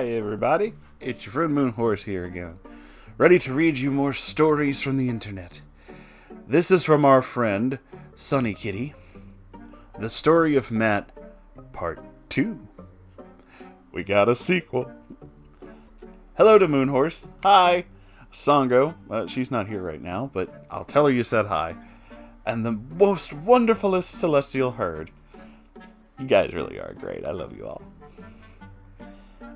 Hi everybody, it's your friend Moonhorse here again, ready to read you more stories from the internet. This is from our friend, Sunny Kitty, The Story of Matt, Part 2. We got a sequel. Hello to Moonhorse. Hi. Sango, she's not here right now, but I'll tell her you said hi. And the most wonderfulest celestial herd. You guys really are great. I love you all.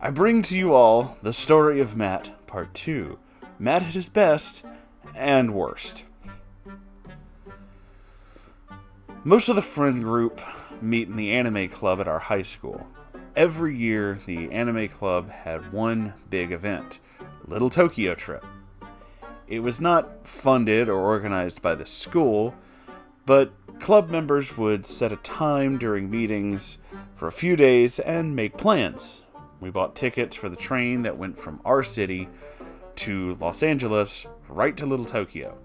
I bring to you all the story of Matt, Part 2. Matt at his best and worst. Most of the friend group meet in the anime club at our high school. Every year, the anime club had one big event, Little Tokyo Trip. It was not funded or organized by the school, but club members would set a time during meetings for a few days and make plans. We bought tickets for the train that went from our city to Los Angeles right to Little Tokyo.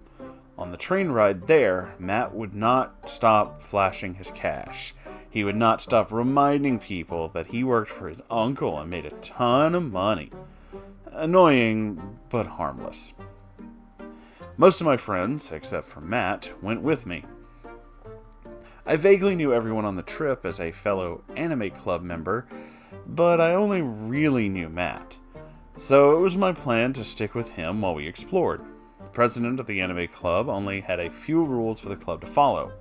On the train ride there, Matt would not stop flashing his cash. He would not stop reminding people that he worked for his uncle and made a ton of money. Annoying, but harmless. Most of my friends, except for Matt, went with me. I vaguely knew everyone on the trip as a fellow anime club member, but I only really knew Matt. So it was my plan to stick with him while we explored. The president of the anime club only had a few rules for the club to follow.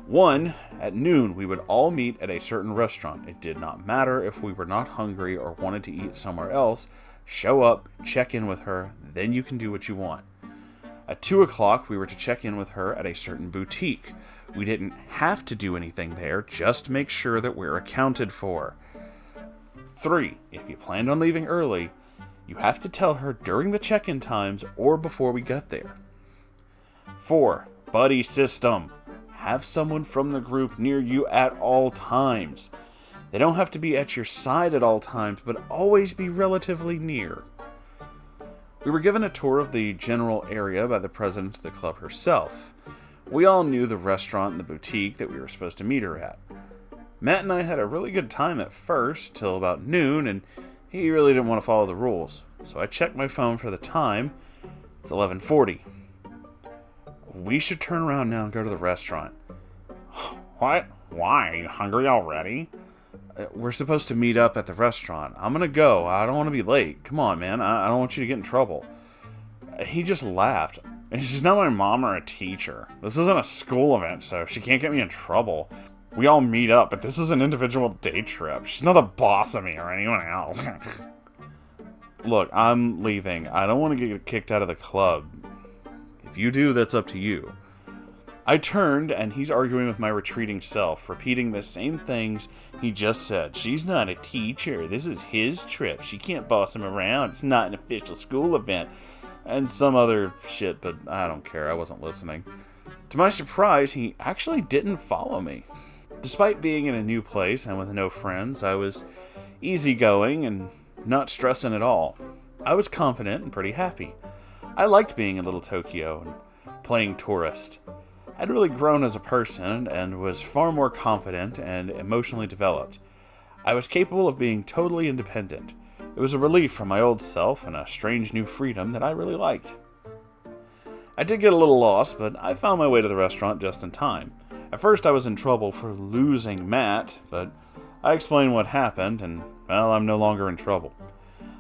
1, at noon we would all meet at a certain restaurant. It did not matter if we were not hungry or wanted to eat somewhere else. Show up, check in with her, then you can do what you want. At 2 o'clock we were to check in with her at a certain boutique. We didn't have to do anything there, just make sure that we're accounted for. 3, if you planned on leaving early, you have to tell her during the check-in times or before we got there. 4, buddy system. Have someone from the group near you at all times. They don't have to be at your side at all times, but always be relatively near. We were given a tour of the general area by the president of the club herself. We all knew the restaurant and the boutique that we were supposed to meet her at. Matt and I had a really good time at first, till about noon, and he really didn't want to follow the rules. So I checked my phone for the time. It's 11:40. We should turn around now and go to the restaurant. What? Why? Are you hungry already? We're supposed to meet up at the restaurant. I'm gonna go. I don't want to be late. Come on, man. I don't want you to get in trouble. He just laughed. She's not my mom or a teacher. This isn't a school event, so she can't get me in trouble. We all meet up, but this is an individual day trip. She's not the boss of me or anyone else. Look, I'm leaving. I don't want to get kicked out of the club. If you do, that's up to you. I turned, and he's arguing with my retreating self, repeating the same things he just said. She's not a teacher. This is his trip. She can't boss him around. It's not an official school event. And some other shit, but I don't care. I wasn't listening. To my surprise, he actually didn't follow me. Despite being in a new place and with no friends, I was easygoing and not stressing at all. I was confident and pretty happy. I liked being in Little Tokyo and playing tourist. I'd really grown as a person and was far more confident and emotionally developed. I was capable of being totally independent. It was a relief from my old self and a strange new freedom that I really liked. I did get a little lost, but I found my way to the restaurant just in time. At first I was in trouble for losing Matt, but I explained what happened, and, well, I'm no longer in trouble.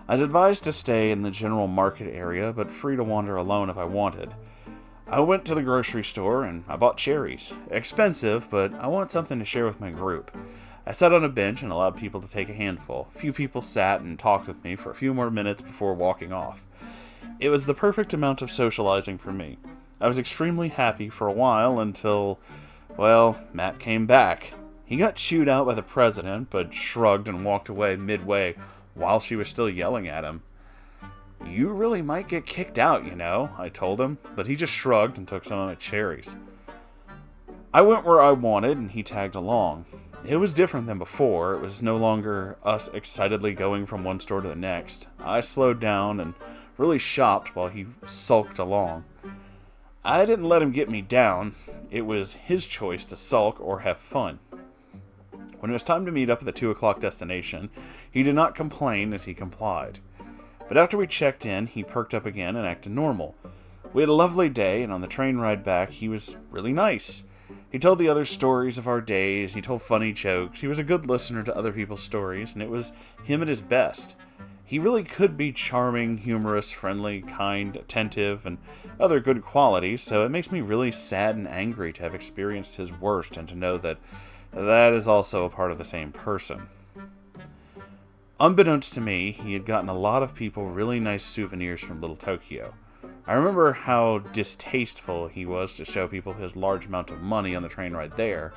I was advised to stay in the general market area, but free to wander alone if I wanted. I went to the grocery store, and I bought cherries. Expensive, but I wanted something to share with my group. I sat on a bench and allowed people to take a handful. A few people sat and talked with me for a few more minutes before walking off. It was the perfect amount of socializing for me. I was extremely happy for a while until, well, Matt came back. He got chewed out by the president, but shrugged and walked away midway while she was still yelling at him. You really might get kicked out, you know, I told him, but he just shrugged and took some of my cherries. I went where I wanted, and he tagged along. It was different than before. It was no longer us excitedly going from one store to the next. I slowed down and really shopped while he sulked along. I didn't let him get me down. It was his choice to sulk or have fun. When it was time to meet up at the 2 o'clock destination, he did not complain as he complied. But after we checked in, he perked up again and acted normal. We had a lovely day, and on the train ride back, he was really nice. He told the others stories of our days, he told funny jokes, he was a good listener to other people's stories, and it was him at his best. He really could be charming, humorous, friendly, kind, attentive, and other good qualities, so it makes me really sad and angry to have experienced his worst and to know that that is also a part of the same person. Unbeknownst to me, he had gotten a lot of people really nice souvenirs from Little Tokyo. I remember how distasteful he was to show people his large amount of money on the train ride there.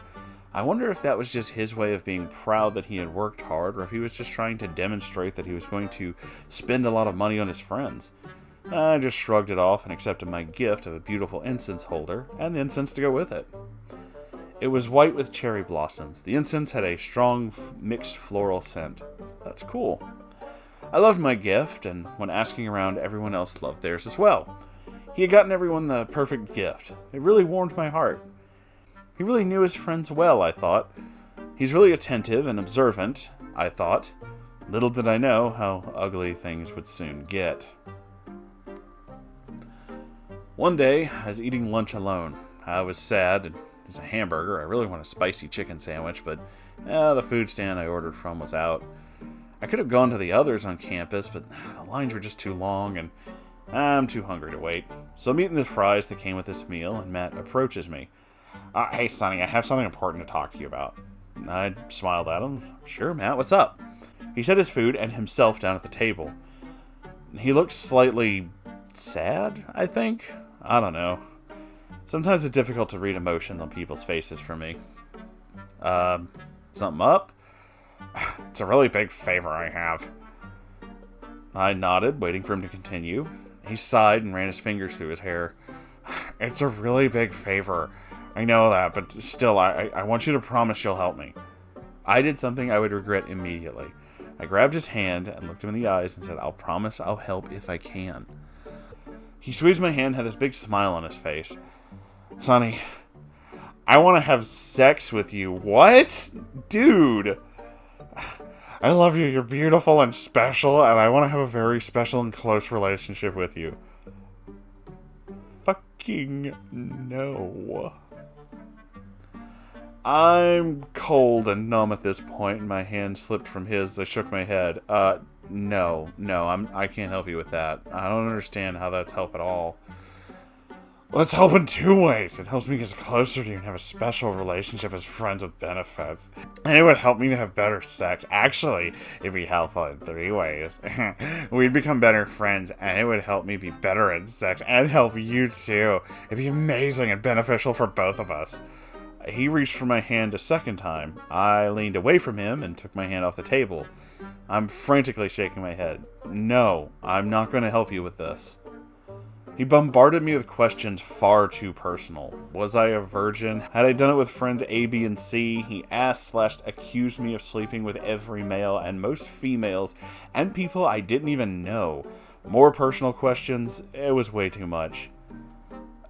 I wonder if that was just his way of being proud that he had worked hard, or if he was just trying to demonstrate that he was going to spend a lot of money on his friends. I just shrugged it off and accepted my gift of a beautiful incense holder, and the incense to go with it. It was white with cherry blossoms. The incense had a strong mixed floral scent. That's cool. I loved my gift, and when asking around, everyone else loved theirs as well. He had gotten everyone the perfect gift. It really warmed my heart. He really knew his friends well, I thought. He's really attentive and observant, I thought. Little did I know how ugly things would soon get. One day, I was eating lunch alone. I was sad, and it was a hamburger. I really want a spicy chicken sandwich, but the food stand I ordered from was out. I could have gone to the others on campus, but the lines were just too long, and I'm too hungry to wait. So I'm eating the fries that came with this meal, and Matt approaches me. Hey, Sonny, I have something important to talk to you about. I smiled at him. Sure, Matt, what's up? He set his food and himself down at the table. He looked slightly sad, I think. I don't know. Sometimes it's difficult to read emotion on people's faces for me. Something up? It's a really big favor I have. I nodded, waiting for him to continue. He sighed and ran his fingers through his hair. It's a really big favor. I know that, but still, I want you to promise you'll help me. I did something I would regret immediately. I grabbed his hand and looked him in the eyes and said, I'll promise I'll help if I can. He squeezed my hand and had this big smile on his face. Sonny, I want to have sex with you. What? Dude! I love you. You're beautiful and special, and I want to have a very special and close relationship with you. Fucking no. I'm cold and numb at this point, and my hand slipped from his as I shook my head. No, I can't help you with that. I don't understand how that's help at all. Well, it's help in two ways. It helps me get closer to you and have a special relationship as friends with benefits. And it would help me to have better sex. Actually, it'd be helpful in three ways. We'd become better friends, and it would help me be better at sex, and help you too. It'd be amazing and beneficial for both of us. He reached for my hand a second time. I leaned away from him and took my hand off the table. I'm frantically shaking my head. No, I'm not going to help you with this. He bombarded me with questions far too personal. Was I a virgin? Had I done it with friends A, B, and C? He asked/accused me of sleeping with every male and most females and people I didn't even know. More personal questions. It was way too much.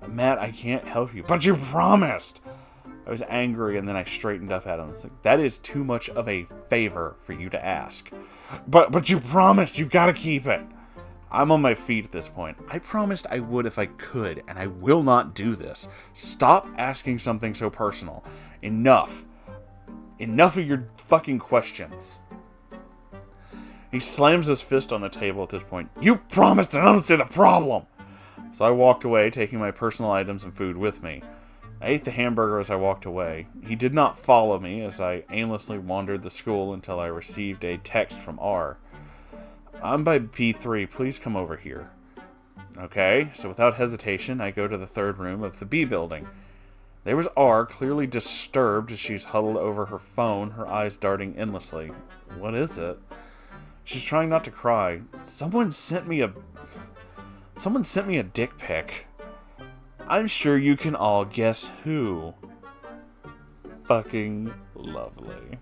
Matt, I can't help you. But you promised! I was angry, and then I straightened up at him. It's like, that is too much of a favor for you to ask. But you promised. You gotta keep it. I'm on my feet at this point. I promised I would if I could, and I will not do this. Stop asking something so personal. Enough. Enough of your fucking questions. He slams his fist on the table at this point. You promised, and I don't see the problem. So I walked away, taking my personal items and food with me. I ate the hamburger as I walked away. He did not follow me as I aimlessly wandered the school until I received a text from R. I'm by P3, please come over here. Okay, so without hesitation, I go to the third room of the B building. There was R, clearly disturbed as she's huddled over her phone, her eyes darting endlessly. What is it? She's trying not to cry. Someone sent me a dick pic. I'm sure you can all guess who. Fucking lovely.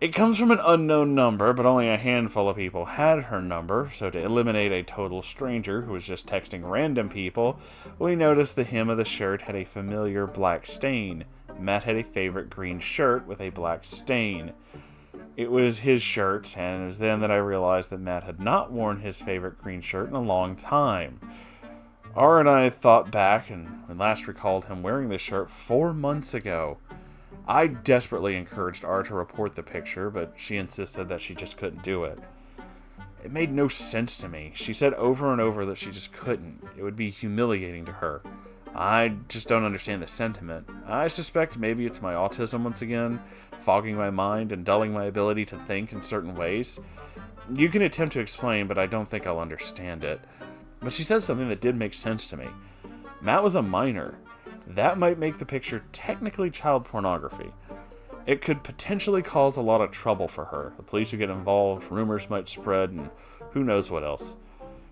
It comes from an unknown number, but only a handful of people had her number, so to eliminate a total stranger who was just texting random people, we noticed the hem of the shirt had a familiar black stain. Matt had a favorite green shirt with a black stain. It was his shirt, and it was then that I realized that Matt had not worn his favorite green shirt in a long time. R and I thought back and last recalled him wearing this shirt 4 months ago. I desperately encouraged R to report the picture, but she insisted that she just couldn't do it. It made no sense to me. She said over and over that she just couldn't. It would be humiliating to her. I just don't understand the sentiment. I suspect maybe it's my autism once again, fogging my mind and dulling my ability to think in certain ways. You can attempt to explain, but I don't think I'll understand it. But she said something that did make sense to me. Matt was a minor. That might make the picture technically child pornography. It could potentially cause a lot of trouble for her. The police would get involved, rumors might spread, and who knows what else.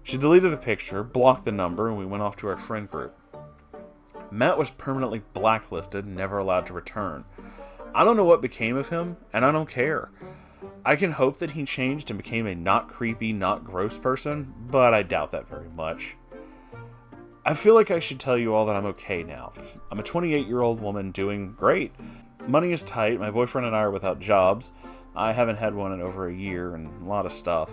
She deleted the picture, blocked the number, and we went off to our friend group. Matt was permanently blacklisted and never allowed to return. I don't know what became of him, and I don't care. I can hope that he changed and became a not creepy, not gross person, but I doubt that very much. I feel like I should tell you all that I'm okay now. I'm a 28-year-old woman doing great. Money is tight, my boyfriend and I are without jobs. I haven't had one in over a year and a lot of stuff.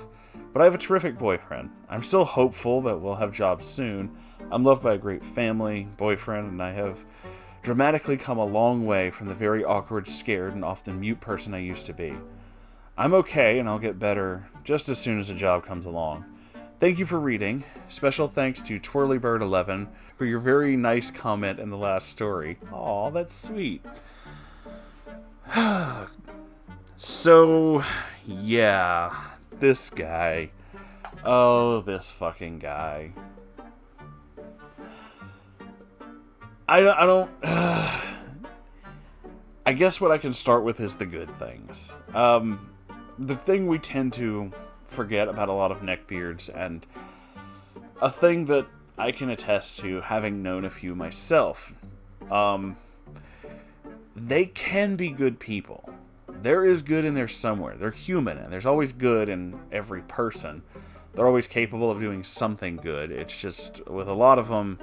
But I have a terrific boyfriend. I'm still hopeful that we'll have jobs soon. I'm loved by a great family, boyfriend, and I have dramatically come a long way from the very awkward, scared, and often mute person I used to be. I'm okay, and I'll get better just as soon as a job comes along. Thank you for reading. Special thanks to Twirlybird11 for your very nice comment in the last story. Aw, that's sweet. So, yeah, this guy. Oh, this fucking guy. I don't. I guess what I can start with is the good things. The thing we tend to forget about a lot of neckbeards, and a thing that I can attest to, having known a few myself, they can be good people. There is good in there somewhere. They're human, and there's always good in every person. They're always capable of doing something good. It's just, with a lot of them,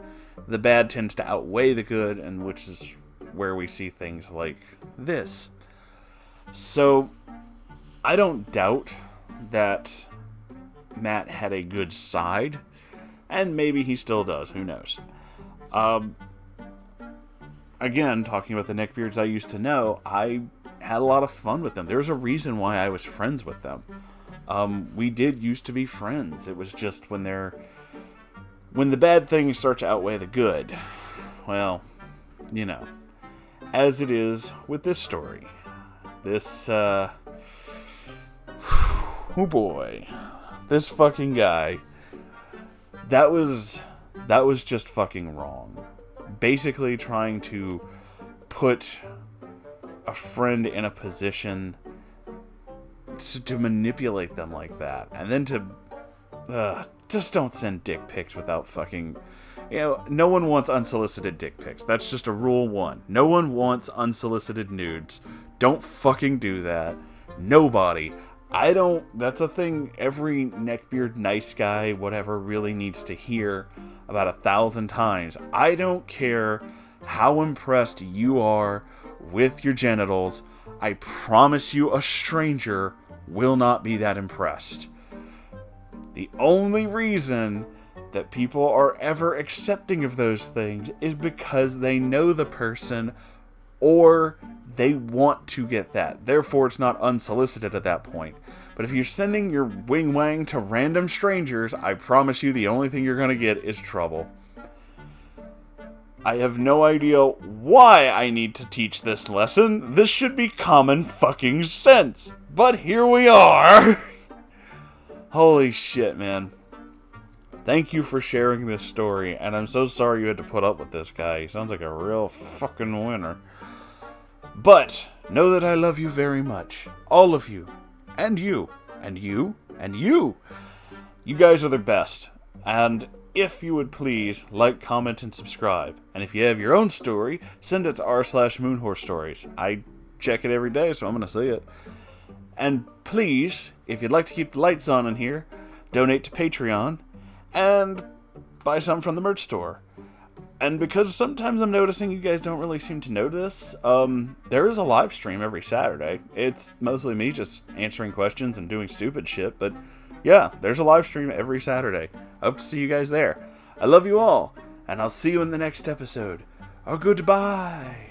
the bad tends to outweigh the good, and which is where we see things like this. So, I don't doubt that Matt had a good side, and maybe he still does, who knows. Again, talking about the neckbeards I used to know, I had a lot of fun with them. There's a reason why I was friends with them. We did used to be friends. It was just when the bad things start to outweigh the good, well, you know, as it is with this story. This, oh boy, this fucking guy, that was just fucking wrong. Basically trying to put a friend in a position to manipulate them like that, and then to, just don't send dick pics without fucking, no one wants unsolicited dick pics. That's just a rule 1. No one wants unsolicited nudes. Don't fucking do that. Nobody. That's a thing every neckbeard nice guy, whatever, really needs to hear about 1,000 times. I don't care how impressed you are with your genitals. I promise you a stranger will not be that impressed. The only reason that people are ever accepting of those things is because they know the person or they want to get that. Therefore, it's not unsolicited at that point. But if you're sending your wing-wang to random strangers, I promise you the only thing you're going to get is trouble. I have no idea why I need to teach this lesson. This should be common fucking sense. But here we are. Holy shit, man. Thank you for sharing this story, and I'm so sorry you had to put up with this guy. He sounds like a real fucking winner. But know that I love you very much. All of you. And you. And you. And you. You guys are the best. And if you would please like, comment, and subscribe. And if you have your own story, send it to r/Moonhorse Stories. I check it every day, so I'm going to see it. And please, if you'd like to keep the lights on in here, donate to Patreon and buy something from the merch store. And because sometimes I'm noticing you guys don't really seem to know this, there is a live stream every Saturday. It's mostly me just answering questions and doing stupid shit, but yeah, there's a live stream every Saturday. I hope to see you guys there. I love you all, and I'll see you in the next episode. Goodbye.